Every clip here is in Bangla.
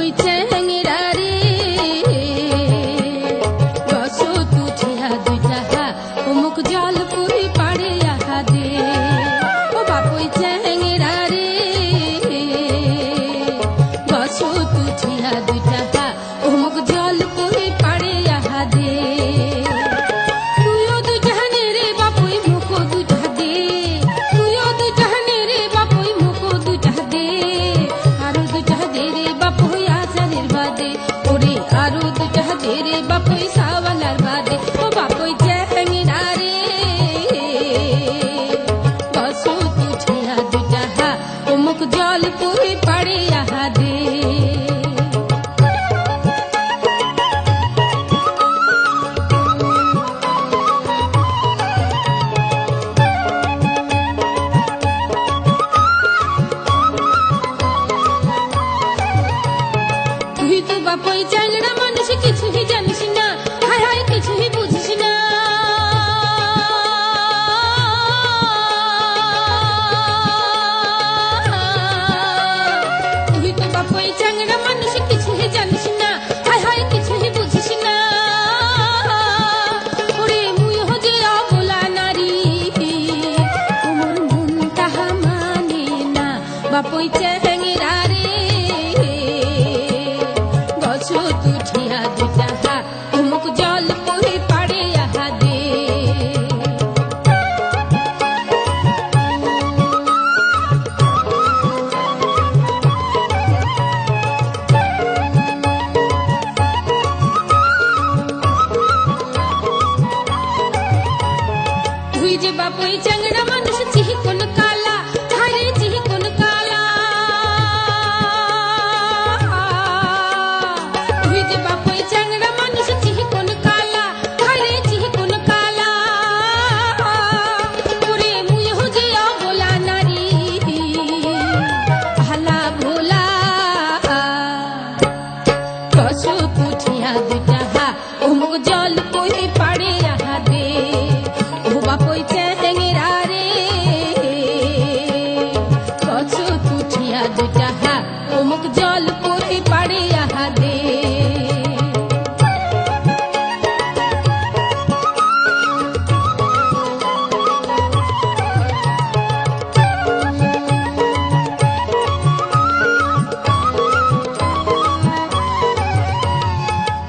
বাপই চ্যাংরা রে গছো তুঠিয়া দুইটা অমুক জল পুরি পাড়ে আহা দে ও বাপই চ্যাংরা রে গছো তুঠিয়া দুইটা অমুক জল পুরি পাড়ে আহা দে তুইও দুইটা নে রে বাপই মুখ দুইটা দে তুইও দুইটা নে রে বাপই মুখ দুইটা দে আরো দুইটা দে রে বাপই আচারের বাদে ওরে আরো দুইটা দে রে বাপই সাওয়ালার বাদে ও বাপই চ্যাংরা রে গছো তুঠিয়া দুইটা অমুক জল পুরি পাড়ে আহা দে তুই তো বাপই চ্যাংরা মানুষ কিছুই জানিস না হায় হায় কিছুই বুঝিস না তুই তো বাপই চ্যাংরা মানুষ কিছুই জানিস না হায় হায় কিছুই বুঝিস না ওরে মুই হজে অবলা নারী ওমর মন তাহা মানে না বাপই চ্যাংরা রে গছো তুঠিয়া দুইটা অমুক জল পুরি পাড়ে আহা দে তুই যে বাপই চ্যাংরা মানুষ চিহি কোন কালা হারে চিহি কোন কালা তুই যে বাপই চ্যাংরা মানুষ চিহি কোন কালা হারে চিহি কোন কালা ওরে মুই হজে অবলা নারী ভালা ভোলা গছো তুঠিয়া দুইটা অমুক জল পুরি পাড়ে আহা দে ও বাপই চ্যাংরা রে গছো তুঠিয়া দুইটা অমুক জল পুরি পাড়ে আহা দে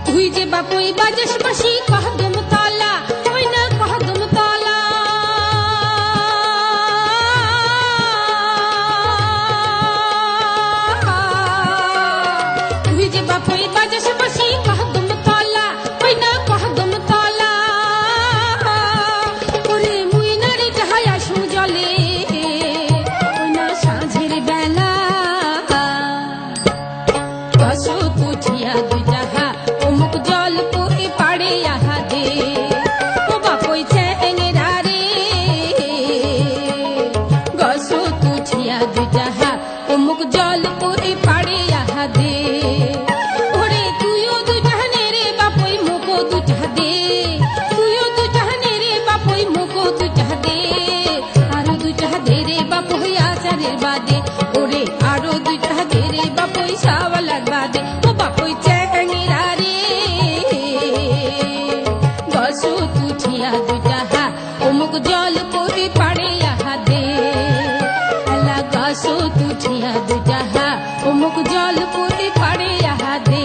তুই যে বাপই বাজস বাসি কহদম তলা ওই না কহদম তলা তুই যে বাপই বাজস বাসি কহদম তলা ওই না কহদম তলা ওরে মুই না রে যাহাই আসু জলে ওই না সাঁঝের বেলা গছো তুঠিয়া দুইটা অমুক জল পুরি পাড়ে আহা দে ও বাপই চ্যাংরা রে গছো তুঠিয়া দুইটা অমুক জল পুরি পাড়ে আহা দে ওরে তুইও দুইটা নে রে বাপই মুখ দুইটা দে তুইও দুইটা নে রে বাপই মুখ দুইটা দে আরো দুইটা দে রে বাপই আচারের বাদে ওরে আরো দুইটা দে রে বাপই সাওয়ালার বাদে ও বাপই চ্যাংরা রে গছো তুঠিয়া দুইটা অমুক জল পুরি পাড়ে আহা দে আল্লাহ গছো তুঠিয়া দুইটা অমুক জল পুরি পাড়ে আহা দে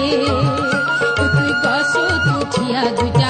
তুই গছো তুঠিয়া দুইটা